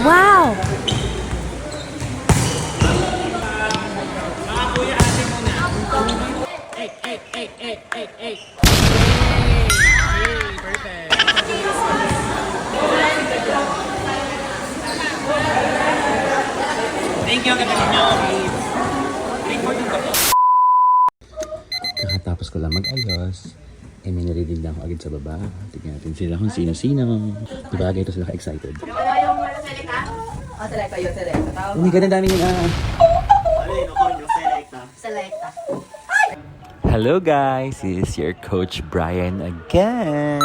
Wow! Thank you, kapatid nyo. Kakatapos ko lang mag-ayos, may narinig na ako agad sa baba. Tignan natin sila kung sino-sino. Diba, ito sila ka-excited. Oh my God, ang dami nila. Hello guys, this is your Coach Brian again.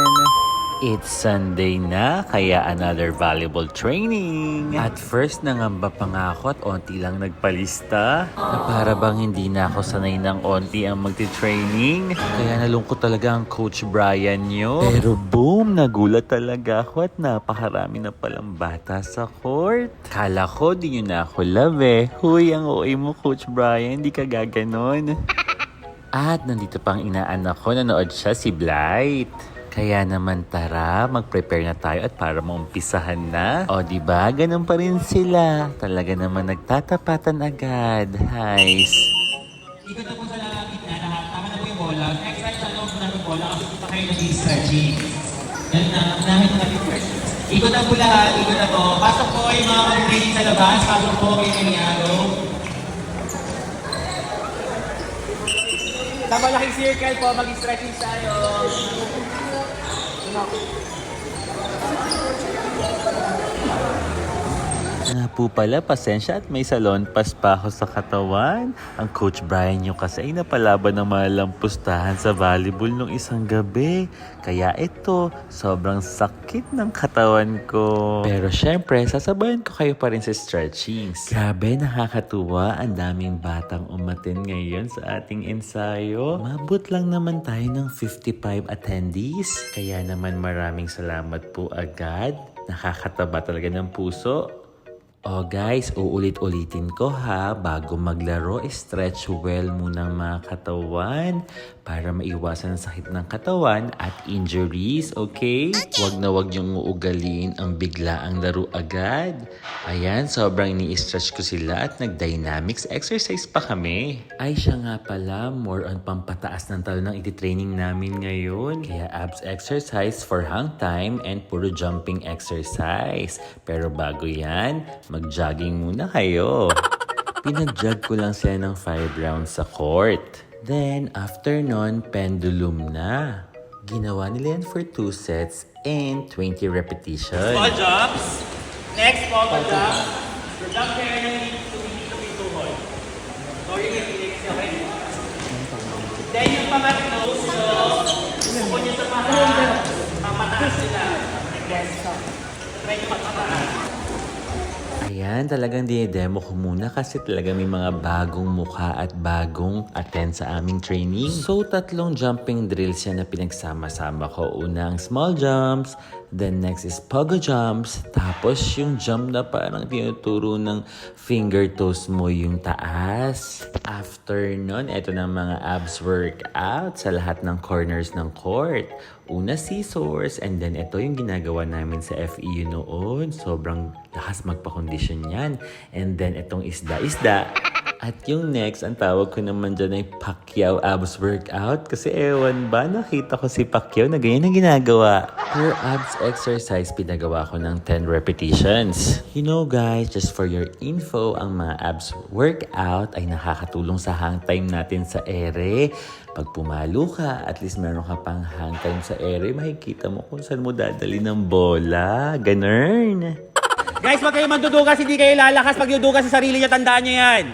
It's Sunday na, kaya another volleyball training. At first, nangamba pa nga ako at onti lang nagpalista. Na para bang hindi na ako sanay ng onti ang magti-training. Kaya nalungkot talaga ang Coach Brian nyo. Pero boom, nagulat talaga ako at napakarami na palang bata sa court. Kala ko, di nyo na ako love eh. Huy, ang OA mo Coach Brian, di ka gaganon. At nandito pang inaanak ko, nanood siya, si Blight. Kaya naman tara, mag-prepare na tayo at para maumpisahan na. O diba, ganun pa rin sila. Talaga naman nagtatapatan agad. Highs. Ikot na po sa gitna lahat. Tama na po yung bola. Exercise sa loob na ng bola kasi hindi pa kayo nag-stretching. Yan na, unahin na natin first. Ikot na po lahat, ikot na po. Pasok po yung mga mag-training sa labas. Pasok po kayo ng yalo. Sa malaking circle po, mag-stretching tayo. Na po pala, pasensya at may salon pas pa ako sa katawan. Ang Coach Brian nyo kasi ay napalaban ng malampustahan sa volleyball nung isang gabi. Kaya ito, sobrang sakit ng katawan ko. Pero syempre, sasabayan ko kayo pa rin sa stretchings. Grabe, nakakatuwa. Ang daming batang umatin ngayon sa ating ensayo. Mabot lang naman tayo ng 55 attendees. Kaya naman maraming salamat po agad. Nakakataba talaga ng puso. Oh guys, uulit-ulitin ko ha, bago maglaro, stretch well muna ang mga katawan para maiwasan ang sakit ng katawan at injuries, okay? Wag na wag yung uugalin ang biglaang laro agad. Ayan, sobrang ini-stretch ko sila at nag-dynamics exercise pa kami. Ay siya nga pala, more on pampataas ng talo ng iti-training namin ngayon. Kaya abs exercise for hang time and puro jumping exercise. Pero bago yan, mag-jogging muna kayo. Pinag-jog ko lang sila ng 5 rounds sa court. Then, after nun, pendulum na. Ginawa nila yan for 2 sets and 20 repetitions. Ball jumps. Next, ball jumps. Your jump there, you need to be too hard. So, you can flex, okay? Then, yung pamag close, so, kung yung sa pamataas sila. Like this. Try nyo pagpataas. Ayan, talagang dinidemo ko muna kasi talaga may mga bagong mukha at bagong attend sa aming training. So, 3 jumping drills yan na pinagsama-sama ko. Una ang small jumps, then next is pogo jumps, tapos yung jump na parang tinuturo ng finger toes mo yung taas. After nun, eto na mga abs workout sa lahat ng corners ng court. Una scissors, and then ito yung ginagawa namin sa FEU noon. Sobrang lakas magpa-condition yan. And then itong isda-isda. At yung next, ang tawag ko naman dyan ay Pacquiao abs workout. Kasi ewan ba, nakita ko si Pacquiao na ganyan ang ginagawa. Per abs exercise, pinagawa ko ng 10 repetitions. You know guys, just for your info, ang mga abs workout ay nakakatulong sa hang time natin sa ere. Pag pumalo ka, at least meron ka pang hang time sa ere, makikita mo kung saan mo dadali ng bola. Ganun. Guys, wag kayo mandudugas, hindi kayo lalakas pag dudugas sa sarili niya, tandaan niyo yan.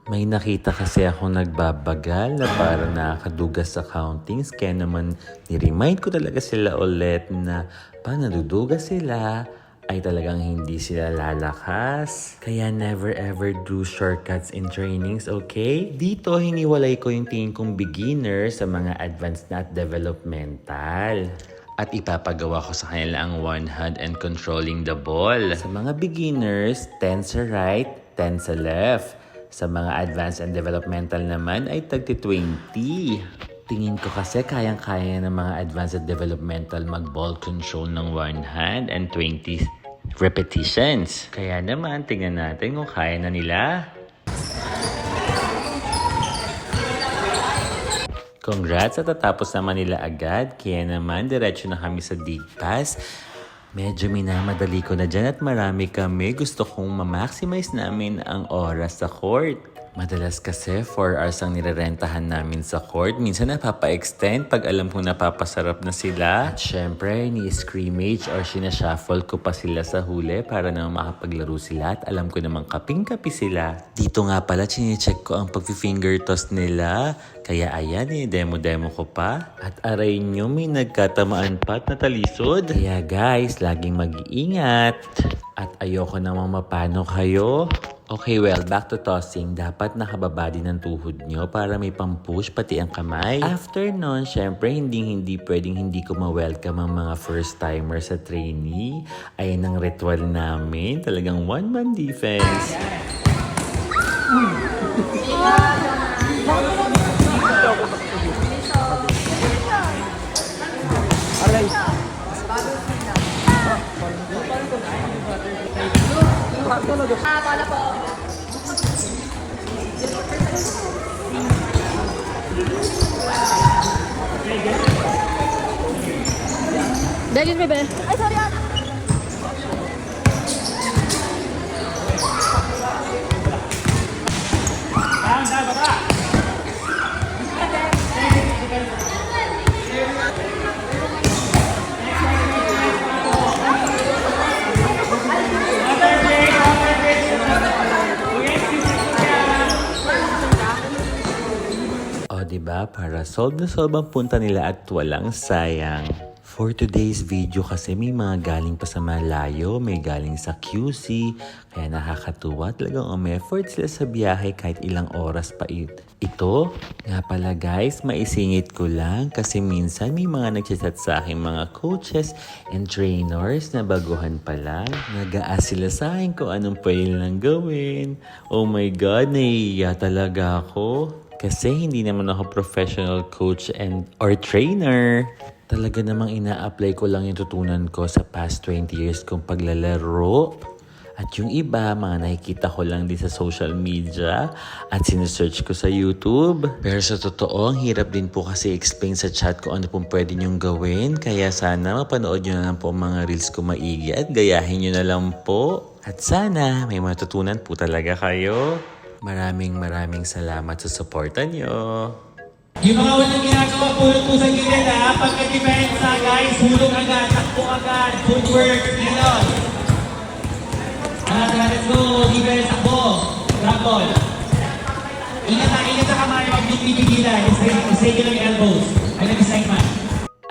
May nakita kasi akong nagbabagal na parang nakakadugas sa countings. Kaya naman ni-remind ko talaga sila ulit na pag nadudugas sila, ay talagang hindi sila lalakas. Kaya never ever do shortcuts in trainings, okay? Dito, hiniwalay ko yung tingin kong beginner sa mga advanced na at developmental. At ipapagawa ko sa kanila ang one hand and controlling the ball. Sa mga beginners, 10 sa right, 10 sa left. Sa mga advanced and developmental naman ay tagti-20. Tingin ko kasi kayang-kaya ng mga advanced and developmental mag-ball control ng one hand and 20 repetitions. Kaya naman, tingnan natin kung kaya na nila. Congrats at tatapos naman nila agad. Kaya naman, diretso na kami sa dig pass. Medyo minamadali ko na dyan at marami kami. Gusto kong ma-maximize namin ang oras sa court. Madalas kasi 4 hours ang nirerentahan namin sa court. Minsan napapa-extend pag alam kong napapasarap na sila. At syempre, ni-scrimmage or sinashuffle ko pa sila sa huli para naman makapaglaro sila at alam ko namang kaping-kapi sila. Dito nga pala, chinecheck ko ang pag-finger toss nila. Kaya ayan, demo-demo ko pa. At aray nyo, may nagkatamaan pa at natalisod. Kaya guys, laging mag-iingat. At ayoko namang mapano kayo. Okay, well, back to tossing. Dapat nakababa din ang tuhod nyo para may pang-push pati ang kamay. After nun, syempre, hindi pwedeng hindi ko ma-welcome ang mga first-timer sa trainee. Ayan ang ritual namin. Talagang one-man defense. Pala po. Dagis, bebe. Ay, sorry, Ana. Diba? Para solve na solve ang punta nila at walang sayang. For today's video kasi may mga galing pa sa malayo, may galing sa QC, kaya nakakatuwa talagang effort sila sa biyahe kahit ilang oras pa ito. Nga pala guys, maisingit ko lang kasi minsan may mga nagchat sa akin mga coaches and trainers na baguhan pa lang. Nag-aas sila sa akin kung anong pwede nilang gawin. Oh my God, naiiya talaga ako. Kasi hindi naman ako professional coach or trainer. Talaga namang ina-apply ko lang yung tutunan ko sa past 20 years kong paglalaro. At yung iba, mga nakikita ko lang din sa social media at sinesearch ko sa YouTube. Pero sa totoo, ang hirap din po kasi explain sa chat kung ano pong pwede nyong gawin. Kaya sana mapanood nyo na lang po ang mga reels ko maigi at gayahin nyo na lang po. At sana may matutunan po talaga kayo. Maraming salamat sa suporta nyo. Yung mga walang ginagawa, pulot po sa gilid ha. Pagka-defense na guys, hulog agad, takbo agad, footwork, gilon. Let's go, defense, takbo, drop ball. Ingat sa kamay, mag-bibigilan, stay lang yung elbows. Ay nag-sign man.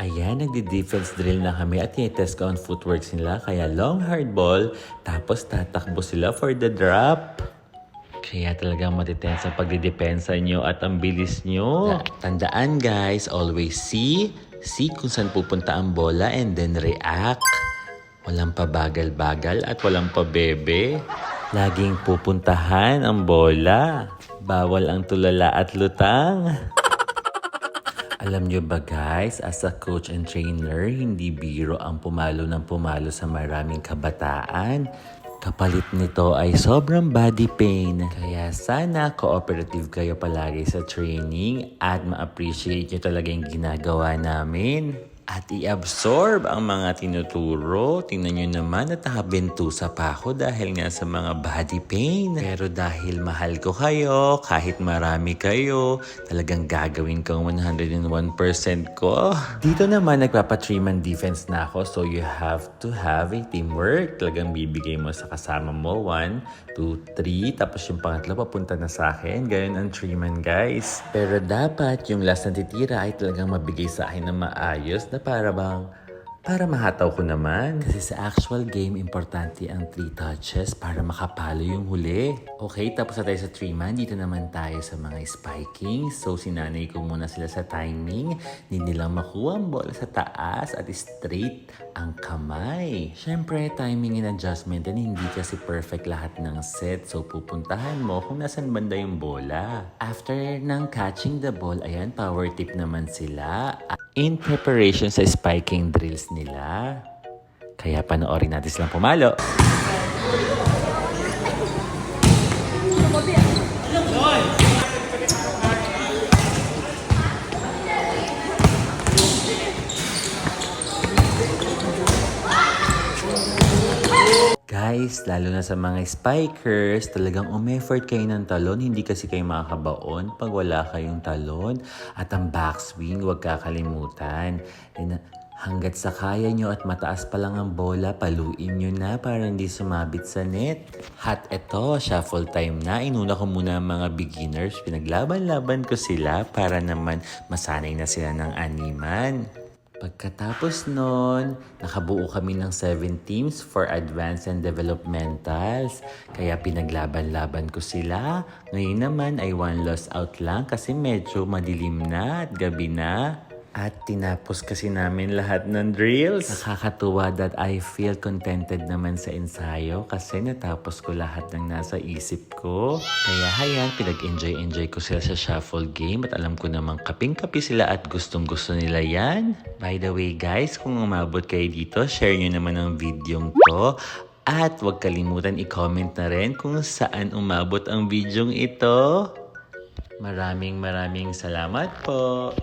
Ayan, nagdi-defense drill na kami at tinitest ko ang footworks nila. Kaya long hard ball, tapos tatakbo sila for the drop. Kaya talagang matitense ang pagdidepensa nyo at ang bilis nyo. Tandaan guys, always see kung saan pupunta ang bola and then react. Walang pabagal-bagal at walang pabebe. Laging pupuntahan ang bola. Bawal ang tulala at lutang. Alam nyo ba guys, as a coach and trainer, hindi biro ang pumalo sa maraming kabataan. Kapalit nito ay sobrang body pain. Kaya sana cooperative kayo palagi sa training at ma-appreciate nyo talaga yung ginagawa namin. At i-absorb ang mga tinuturo. Tingnan nyo naman at nakabentusa pa ako dahil nga sa mga body pain. Pero dahil mahal ko kayo, kahit marami kayo, talagang gagawin kong 101% ko. Dito naman nagpapa 3-man defense na ako, so you have to have a teamwork. Talagang bibigay mo sa kasama mo 1, 2, 3, tapos yung pangatlo papunta na sa akin. Ganyan ang 3-man guys. Pero dapat yung last na titira ay talagang mabigay sa akin na maayos na para mahataw ko naman. Kasi sa actual game, importante ang 3 touches para makapalo yung huli. Okay, tapos na tayo sa 3-man. Dito naman tayo sa mga spiking. So, sinanay ko muna sila sa timing. Hindi nilang makuha ang bola sa taas at straight ang kamay. Siyempre, timing and adjustment and hindi kasi perfect lahat ng set. So, pupuntahan mo kung nasan banda yung bola. After ng catching the ball, ayan, power tip naman sila. In preparation sa spiking drills nila, Kaya panoorin natin silang pumalo. Guys, lalo na sa mga spikers, talagang umeffort kayo ng talon. Hindi kasi kayo makakabaon pag wala kayong talon. At ang backswing, huwag kakalimutan. Hanggat sa kaya nyo at mataas pa lang ang bola, paluin nyo na para hindi sumabit sa net. At eto, shuffle time na. Inuna ko muna ang mga beginners. Pinaglaban-laban ko sila para naman masanay na sila ng animan. Pagkatapos nun, nakabuo kami ng 7 teams for advanced and developmentals. Kaya pinaglaban-laban ko sila. Ngayon naman ay 1 loss out lang kasi medyo madilim na at gabi na. At tinapos kasi namin lahat ng drills. Nakakatuwa that I feel contented naman sa ensayo kasi natapos ko lahat ng nasa isip ko. Kaya hayan, pinag-enjoy ko sila sa shuffle game at alam ko namang kaping-kapi sila at gustong-gusto nila yan. By the way guys, kung umabot kayo dito, share nyo naman ang video to. At huwag kalimutan i-comment na rin kung saan umabot ang video ito. Maraming salamat po.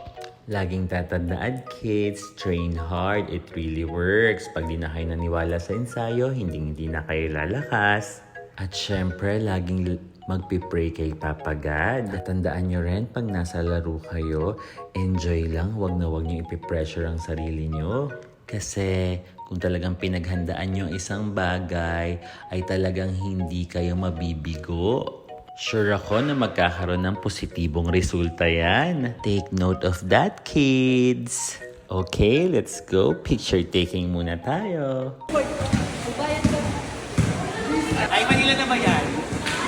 Laging tatandaan kids, train hard, it really works. Pag di na kayo naniwala sa ensayo, hindi na kayo lalakas. At syempre, laging magpipray kay Papa God. At tandaan nyo rin, pag nasa laro kayo, enjoy lang, wag nyo ipipressure ang sarili nyo. Kasi kung talagang pinaghandaan nyo isang bagay, ay talagang hindi kayo mabibigo. Sure ako na magkakaroon ng positibong resulta yan. Take note of that, kids. Okay, let's go. Picture taking muna tayo. Ay, Manila na ba yan?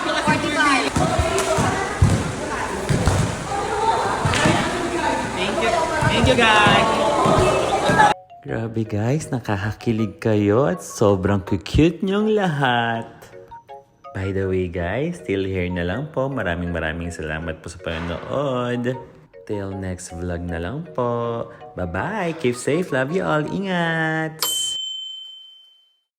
45. Thank you guys. Grabe guys, nakakakilig kayo at sobrang cute nyong lahat. By the way guys, still here na lang po. Maraming salamat po sa panonood. Till next vlog na lang po. Bye-bye. Keep safe. Love you all. Ingat.